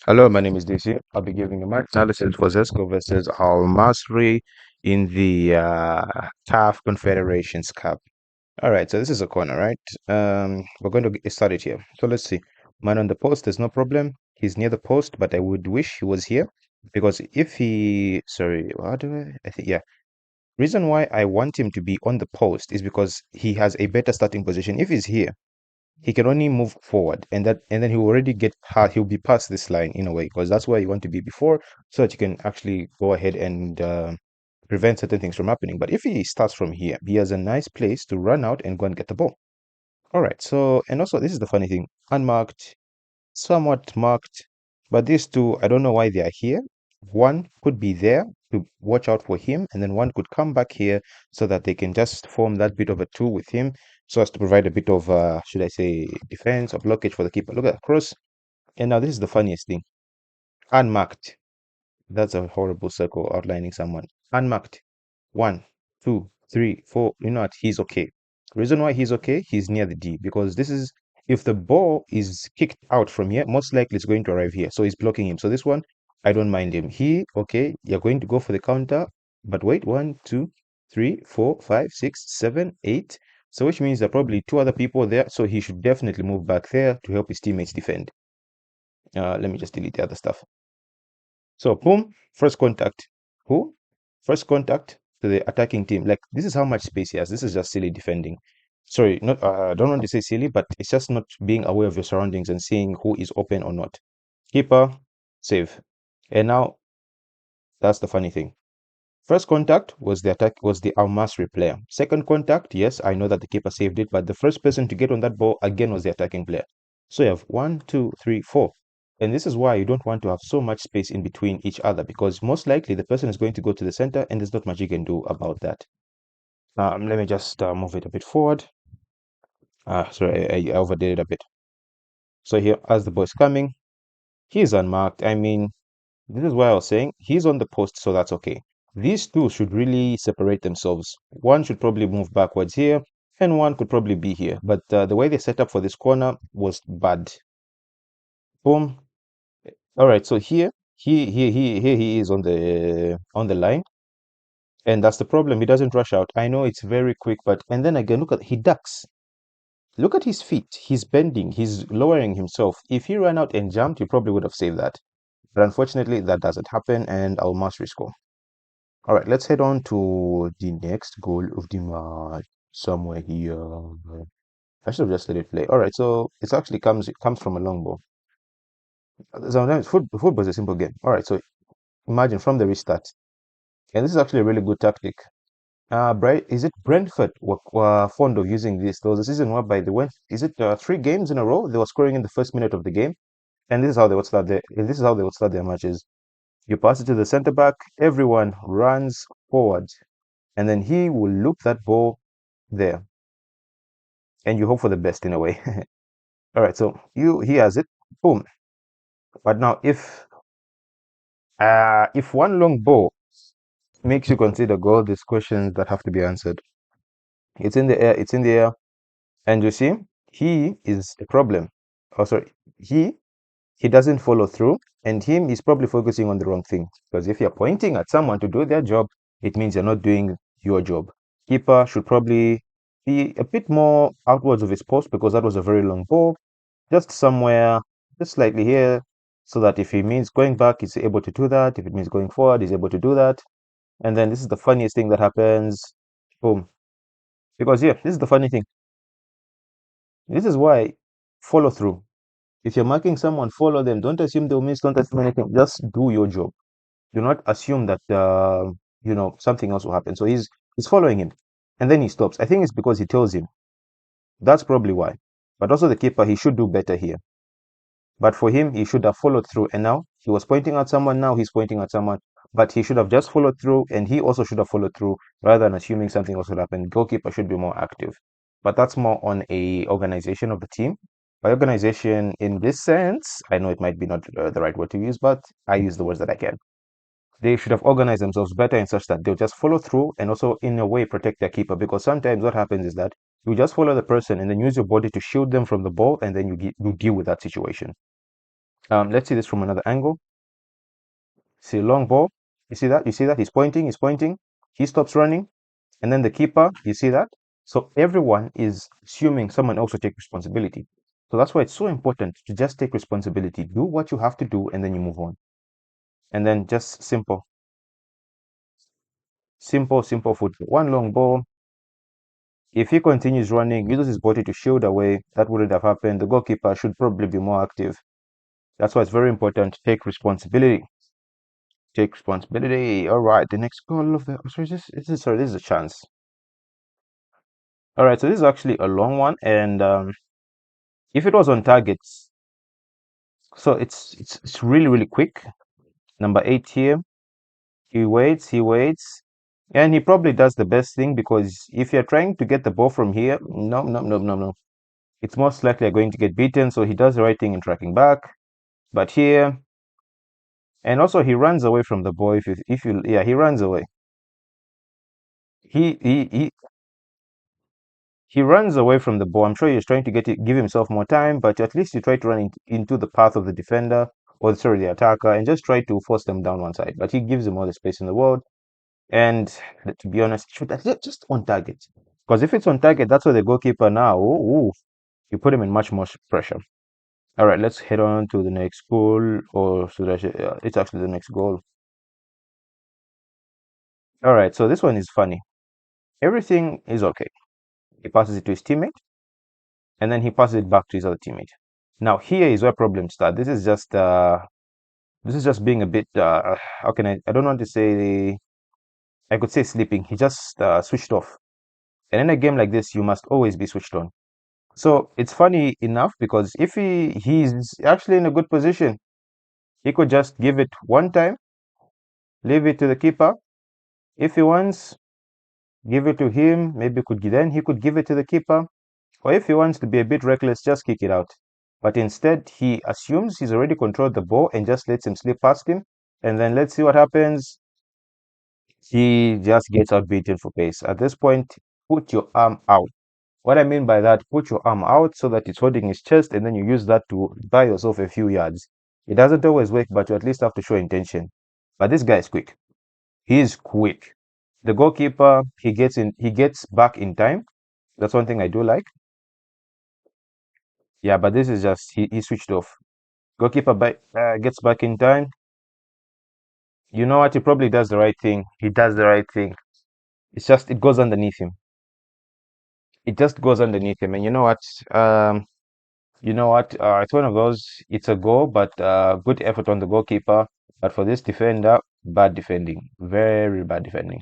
Hello, my name is DC. I'll be giving a match analysis for Zesco versus Masry in the CAF Confederations Cup. All right, so this is a corner, right? We're going to get started here. So let's see. Man on the post, there's no problem. He's near the post, but I would wish he was here because if he, sorry, how do I think, yeah. Reason why I want him to be on the post is because he has a better starting position. If he's here, he can only move forward and then he'll already he'll be past this line in a way because that's where you want to be before so that you can actually go ahead and prevent certain things from happening. But if he starts from here, he has a nice place to run out and go and get the ball. All right, so and also this is the funny thing, unmarked, somewhat marked, but these two, I don't know why they are here. One could be there to watch out for him, and then one could come back here so that they can just form that bit of a two with him so as to provide a bit of, should I say, defense or blockage for the keeper. Look at that cross. And now this is the funniest thing. Unmarked. That's a horrible circle outlining someone. Unmarked. One, two, three, four. You know what? He's okay. Reason why he's okay, he's near the D because this is if the ball is kicked out from here, most likely it's going to arrive here. So he's blocking him. So this one, I don't mind him. Okay, you're going to go for the counter, but wait, one, two, three, four, five, six, seven, eight. So which means there are probably two other people there. So he should definitely move back there to help his teammates defend. Let me just delete the other stuff. So boom, first contact. Who? First contact to the attacking team. Like this is how much space he has. This is just silly defending. Sorry, not I don't want to say silly, but it's just not being aware of your surroundings and seeing who is open or not. Keeper, save. And now that's the funny thing. First contact was the Al Masry player. Second contact, yes, I know that the keeper saved it, but the first person to get on that ball again was the attacking player. So you have one, two, three, four. And this is why you don't want to have so much space in between each other because most likely the person is going to go to the center and there's not much you can do about that. Let me just move it a bit forward. Sorry, I overdid it a bit. So here, as the ball is coming, he's unmarked. I mean, this is why I was saying he's on the post, so that's okay. These two should really separate themselves. One should probably move backwards here, and one could probably be here. But the way they set up for this corner was bad. Boom. All right, so here he is on the line, and that's the problem. He doesn't rush out. I know it's very quick, but and then again, look at he ducks. Look at his feet. He's bending. He's lowering himself. If he ran out and jumped, he probably would have saved that. But unfortunately, that doesn't happen, and Al Masry score. All right, let's head on to the next goal of the match. Somewhere here. I should have just let it play. All right, so it comes from a long ball. Sometimes football is a simple game. All right, so imagine from the restart, and this is actually a really good tactic. Is it Brentford were fond of using this? There was a season whereby they went. Is it 3 games in a row? They were scoring in the first minute of the game, and this is how they would start this is how they would start their matches. You pass it to the center back. Everyone runs forward, and then he will loop that ball there, and you hope for the best in a way. All right, so he has it, boom. But now if one long ball makes you consider goal, there's questions that have to be answered. It's in the air, it's in the air, and you see, he is a problem. Oh, sorry, he doesn't follow through, and him is probably focusing on the wrong thing. Because if you're pointing at someone to do their job, it means you're not doing your job. Keeper should probably be a bit more outwards of his post because that was a very long ball. Just somewhere, just slightly here, so that if he means going back, he's able to do that. If it means going forward, he's able to do that. And then this is the funniest thing that happens. Boom. Because yeah, this is the funny thing. This is why follow through. If you're marking someone, follow them. Don't assume they'll miss. Don't assume anything. Just do your job. Do not assume that something else will happen. So he's following him, and then he stops. I think it's because he tells him. That's probably why. But also the keeper, he should do better here. But for him, he should have followed through. And now he was pointing at someone. Now he's pointing at someone. But he should have just followed through, and he also should have followed through rather than assuming something else will happen. Goalkeeper should be more active. But that's more on a organization of the team. By organization, in this sense, I know it might be not the right word to use, but I use the words that I can. They should have organized themselves better in such that they'll just follow through and also, in a way, protect their keeper. Because sometimes what happens is that you just follow the person and then use your body to shield them from the ball, and then you deal with that situation. Let's see this from another angle. See, long ball. You see that? You see that? He's pointing. He's pointing. He stops running. And then the keeper, you see that? So everyone is assuming someone else will take responsibility. So that's why it's so important to just take responsibility. Do what you have to do, and then you move on. And then just simple, simple football. One long ball. If he continues running, uses his body to shield away, that wouldn't have happened. The goalkeeper should probably be more active. That's why it's very important to take responsibility. Take responsibility. All right, the next goal of the sorry, this is a chance. All right, so this is actually a long one, and if it was on target, so it's really quick. Number 8 here. He waits, and he probably does the best thing because if you're trying to get the ball from here, no, it's most likely going to get beaten. So he does the right thing in tracking back. But here, and also he runs away from the ball. If you yeah, he runs away. He he he he runs away from the ball. I'm sure he's trying to give himself more time, but at least you try to run into the path of the defender or sorry, the attacker, and just try to force them down one side. But he gives them all the space in the world. And to be honest, should just on target. Because if it's on target, that's where the goalkeeper now, you put him in much more pressure. All right, let's head on to the next goal, or should I say, it's actually the next goal. All right, so this one is funny. Everything is okay. He passes it to his teammate, and then he passes it back to his other teammate. Now here is where problems start. This is just being a bit how can I don't want to say I could say sleeping. He just switched off. And in a game like this, you must always be switched on. So it's funny enough because if he's actually in a good position, he could just give it one time, leave it to the keeper. If he wants, give it to him. Maybe he could give it to the keeper. Or if he wants to be a bit reckless, just kick it out. But instead, he assumes he's already controlled the ball and just lets him slip past him. And then let's see what happens. He just gets outbeaten for pace. At this point, put your arm out. What I mean by that, put your arm out so that it's holding his chest, and then you use that to buy yourself a few yards. It doesn't always work, but you at least have to show intention. But this guy is quick. He is quick. The goalkeeper, he gets back in time. That's one thing I do like. Yeah, but this is just he switched off. Goalkeeper gets back in time. You know what? He probably does the right thing. He does the right thing. It's just it goes underneath him. It just goes underneath him, and you know what? It's one of those. It's a goal, but good effort on the goalkeeper. But for this defender, bad defending, very bad defending.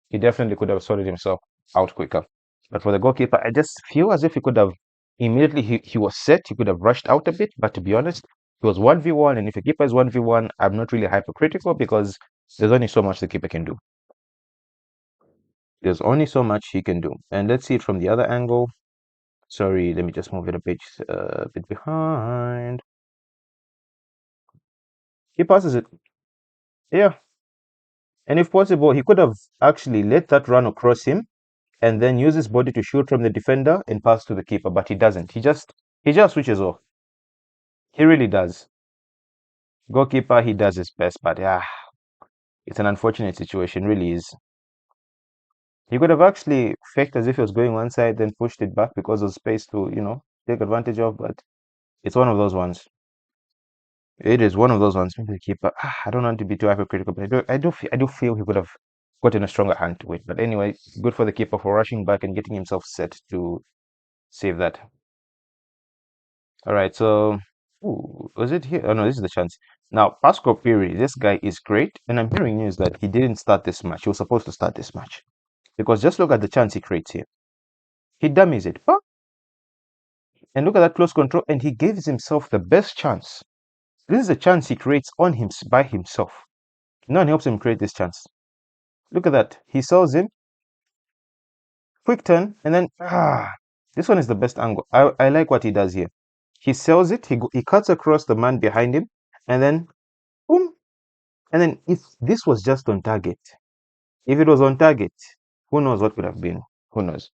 He definitely could have sorted himself out quicker. But for the goalkeeper, I just feel as if he could have immediately he was set. He could have rushed out a bit. But to be honest, he was 1v1, and if a keeper is 1v1, I'm not really hypercritical because there's only so much the keeper can do. There's only so much he can do. And let's see it from the other angle. Sorry, let me just move it a bit behind. He passes it. Yeah. And if possible, he could have actually let that run across him and then use his body to shoot from the defender and pass to the keeper, but he doesn't. He just switches off. He really does. Goalkeeper, he does his best, but yeah, it's an unfortunate situation, really is. He could have actually faked as if he was going one side, then pushed it back because of space to, take advantage of, but it's one of those ones. It is one of those ones. Maybe the keeper. I don't want to be too hypercritical, but I do feel he could have gotten a stronger hand to it. But anyway, good for the keeper for rushing back and getting himself set to save that. All right, so was it here? Oh no, this is the chance. Now, Pascal Piri, this guy is great, and I'm hearing news that he didn't start this match. He was supposed to start this match because just look at the chance he creates here. He dummies it, and look at that close control, and he gives himself the best chance. This is a chance he creates on him by himself. No one helps him create this chance. Look at that. He sells him. Quick turn, and then this one is the best angle. I like what he does here. He sells it. He cuts across the man behind him, and then boom. And then if this was just on target, if it was on target, who knows what could have been? Who knows?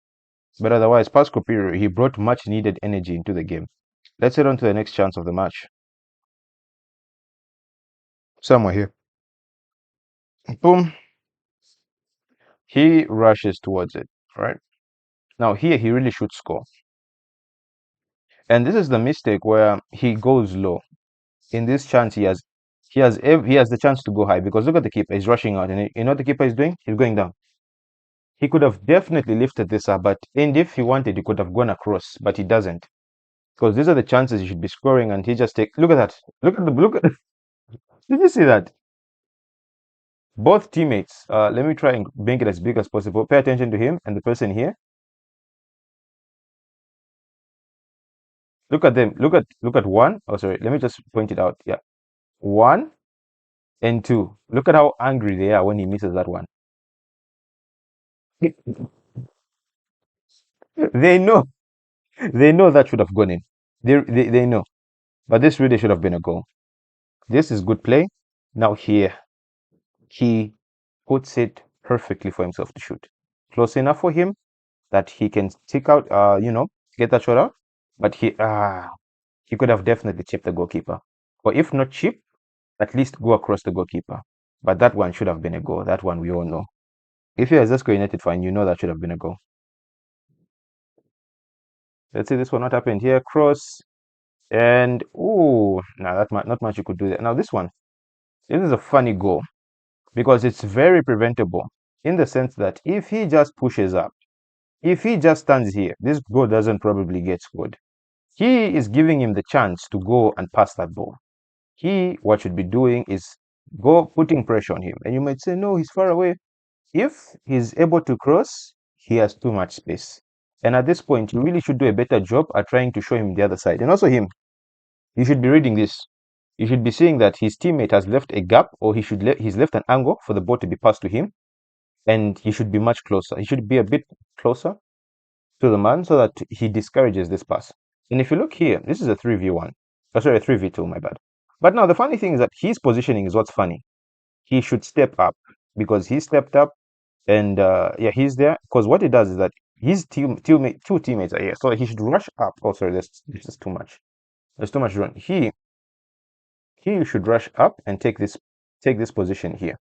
But otherwise, Pascal Piri, he brought much needed energy into the game. Let's head on to the next chance of the match. somewhere here. Boom. He rushes towards it, right? Now here he really should score. And this is the mistake where he goes low. In this chance, he has the chance to go high because look at the keeper. He's rushing out, and you know what the keeper is doing? He's going down. He could have definitely lifted this up, but and if he wanted, he could have gone across, but he doesn't because these are the chances he should be scoring, and he just take. Look at that. Look at. Did you see that? Both teammates. Let me try and make it as big as possible. Pay attention to him and the person here. Look at them. Look at one. Oh, sorry. Let me just point it out. Yeah, one and two. Look at how angry they are when he misses that one. They know. They know that should have gone in. They know. But this really should have been a goal. This is good play. Now here, he puts it perfectly for himself to shoot. Close enough for him that he can stick out, get that shot out. But he could have definitely chipped the goalkeeper. Or if not chip, at least go across the goalkeeper. But that one should have been a goal. That one we all know. If you're a Zesco United fan, you know that should have been a goal. Let's see this one. What happened here? Cross. And, oh, now that not much you could do there. Now this one. This is a funny goal because it's very preventable in the sense that if he just pushes up, if he just stands here, this goal doesn't probably get scored. He is giving him the chance to go and pass that ball. He, what should be doing is go putting pressure on him. And you might say, no, he's far away. If he's able to cross, he has too much space. And at this point, you really should do a better job at trying to show him the other side. And also him, you should be reading this. You should be seeing that his teammate has left a gap, or he's left an angle for the ball to be passed to him, and he should be much closer. He should be a bit closer to the man so that he discourages this pass. And if you look here, this is a 3v1. Oh, sorry, a 3v2, my bad. But now the funny thing is that his positioning is what's funny. He should step up because he stepped up, and yeah, he's there. Because what he does is that his two teammates are here, so he should rush up. Oh, sorry, this is too much. There's too much run. He should rush up and take this position here.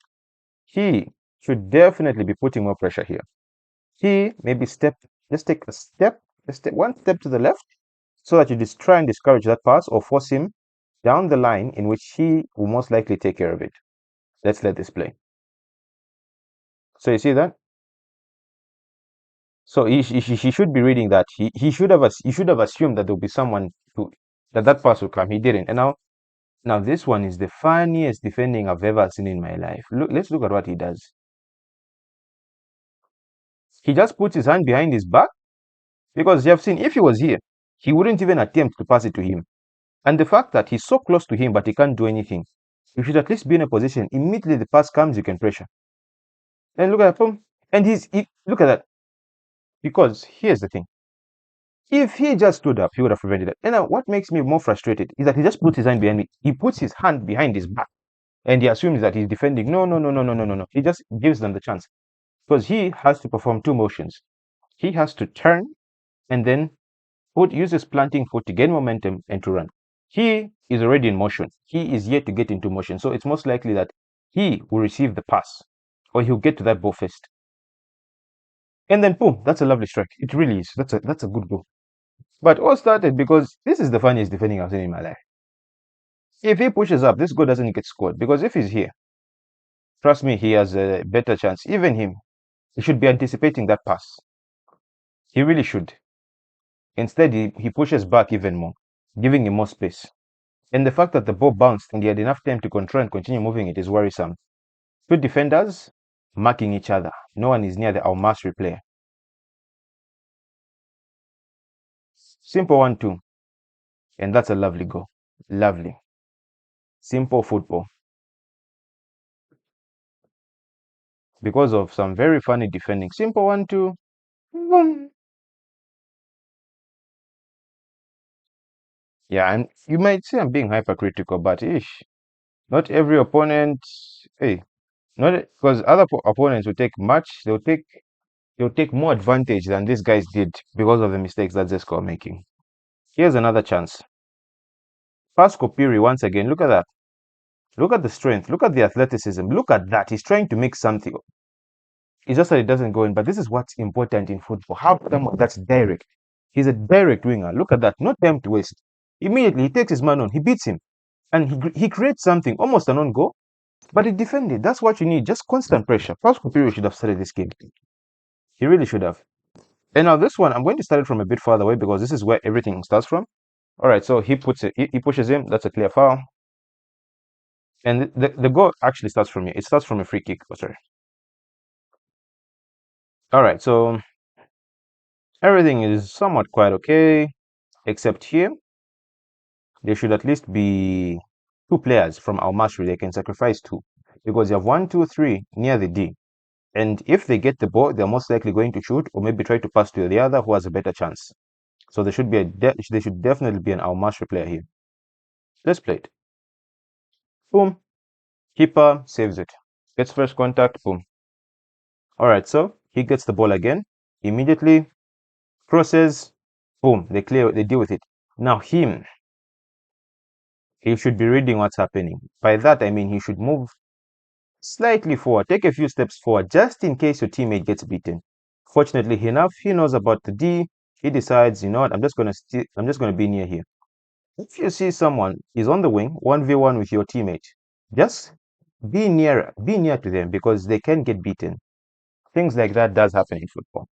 He should definitely be putting more pressure here. He maybe just take a step, one step to the left, so that you just try and discourage that pass or force him down the line in which he will most likely take care of it. Let's let this play. So you see that? So he should be reading that. He should have assumed that there'll be someone that pass will come. He didn't. And now this one is the funniest defending I've ever seen in my life. Let's look at what he does. He just puts his hand behind his back because you have seen if he was here, he wouldn't even attempt to pass it to him. And the fact that he's so close to him but he can't do anything, you should at least be in a position. Immediately the pass comes, you can pressure. And look at that, boom. And look at that. Because here's the thing. If he just stood up, he would have prevented it. And now what makes me more frustrated is that he just puts his hand behind me. He puts his hand behind his back and he assumes that he's defending. No, no, no, no, no, no, no, no. He just gives them the chance. Because he has to perform two motions. He has to turn and then use his planting foot to gain momentum and to run. He is already in motion. He is yet to get into motion. So it's most likely that he will receive the pass or he'll get to that ball first. And then boom, that's a lovely strike. It really is. That's a good goal. But all started because this is the funniest defending I've seen in my life. If he pushes up, this goal doesn't get scored because if he's here, trust me, he has a better chance. Even him, he should be anticipating that pass. He really should. Instead, he pushes back even more, giving him more space. And the fact that the ball bounced and he had enough time to control and continue moving it is worrisome. Two defenders marking each other. No one is near the Masry player. Simple 1-2. And that's a lovely goal. Lovely. Simple football. Because of some very funny defending. Simple 1-2. Boom. Yeah, and you might say I'm being hypercritical, but not every opponent, hey, not because other opponents will take they'll take more advantage than these guys did because of the mistakes that Zesco are making. Here's another chance. Pass Kopiri once again. Look at that. Look at the strength. Look at the athleticism. Look at that. He's trying to make something. It's just that it doesn't go in. But this is what's important in football. How someone that's direct. He's a direct winger. Look at that. No time to waste. Immediately, he takes his man on. He beats him. And he creates something, almost an own goal. But he defended. That's what you need. Just constant pressure. Pascal Coupé should have started this game. He really should have. And now this one, I'm going to start it from a bit farther away because this is where everything starts from. All right, so he puts it. He pushes him. That's a clear foul. And the goal actually starts from here. It starts from a free kick. Oh, sorry. All right, so everything is somewhat quite okay, except here. There should at least be two players from our Masry. They can sacrifice two because you have 1, 2, 3 near the D. And if they get the ball, they're most likely going to shoot or maybe try to pass to the other who has a better chance. So there should be there should definitely be an Al Masry player here. Let's play it. Boom. Keeper saves it. Gets first contact. Boom. All right, so he gets the ball again. Immediately crosses. Boom. They deal with it. Now him. He should be reading what's happening. By that I mean he should move slightly forward, take a few steps forward, just in case your teammate gets beaten. Fortunately enough, he knows about the D. He decides, you know what, I'm just gonna be near here. If you see someone is on the wing, 1v1 with your teammate, just be near to them because they can get beaten. Things like that does happen in football.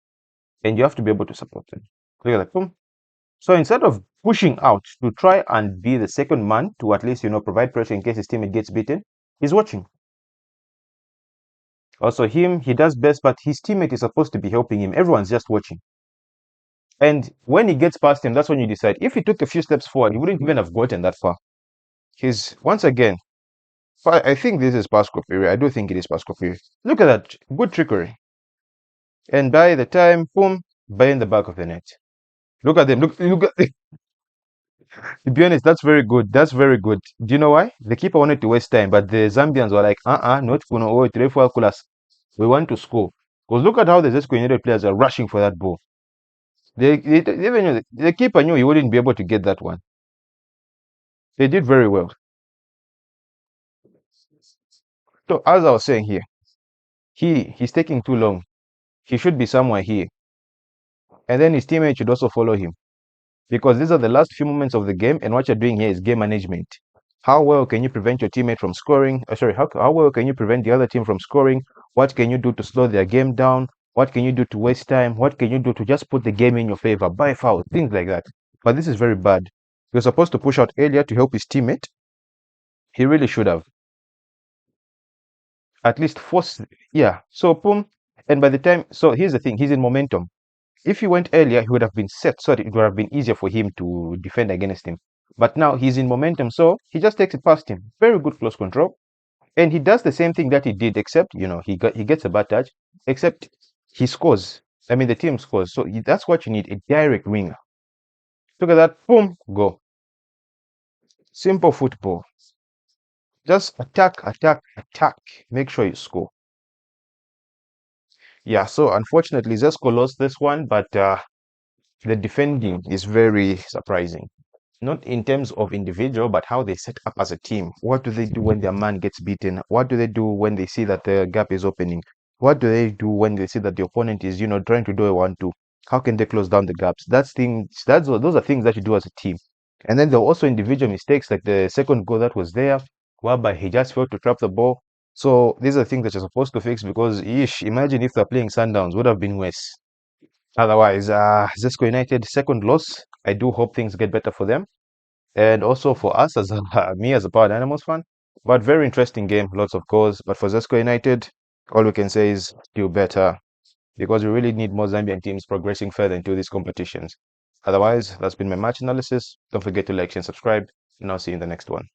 And you have to be able to support them. Look at that. Boom. So instead of pushing out to try and be the second man to at least, provide pressure in case his teammate gets beaten, he's watching. Also he does best, but his teammate is supposed to be helping him. Everyone's just watching. And when he gets past him, that's when you decide. If he took a few steps forward, he wouldn't even have gotten that far. Once again, I think this is Pascal Coupé. I do think it is Pascal Coupé. Look at that. Good trickery. And by the time, boom, by in the back of the net. Look at them. Look at to be honest, that's very good. That's very good. Do you know why? The keeper wanted to waste time, but the Zambians were like, not kuno oh, kulas. We want to score. Because look at how the Zesco United players are rushing for that ball. Even the keeper knew he wouldn't be able to get that one. They did very well. So as I was saying here, he's taking too long. He should be somewhere here. And then his teammate should also follow him. Because these are the last few moments of the game, and what you're doing here is game management. How well can you prevent your teammate from scoring? How well can you prevent the other team from scoring? What can you do to slow their game down? What can you do to waste time? What can you do to just put the game in your favor? Buy foul, things like that. But this is very bad. He was supposed to push out earlier to help his teammate. He really should have. At least force, yeah. So boom. And by the time, so here's the thing, he's in momentum. If he went earlier, he would have been set, so it would have been easier for him to defend against him. But now he's in momentum, so he just takes it past him. Very good close control. And he does the same thing that he did, except, he gets a bad touch, except he scores. I mean, the team scores. So that's what you need, a direct winger. Look at that. Boom. Go. Simple football. Just attack, attack, attack. Make sure you score. Yeah, so unfortunately, Zesco lost this one, but the defending is very surprising. Not in terms of individual, but how they set up as a team. What do they do when their man gets beaten? What do they do when they see that the gap is opening? What do they do when they see that the opponent is, trying to do a 1-2? How can they close down the gaps? Those are things that you do as a team. And then there were also individual mistakes, like the second goal that was there, whereby he just failed to trap the ball. So these are things that you're supposed to fix because, imagine if they're playing Sundowns, would have been worse. Otherwise, Zesco United second loss. I do hope things get better for them, and also for us as me as a Power Dynamos fan. But very interesting game, lots of goals. But for Zesco United, all we can say is do better because we really need more Zambian teams progressing further into these competitions. Otherwise, that's been my match analysis. Don't forget to like and subscribe, and I'll see you in the next one.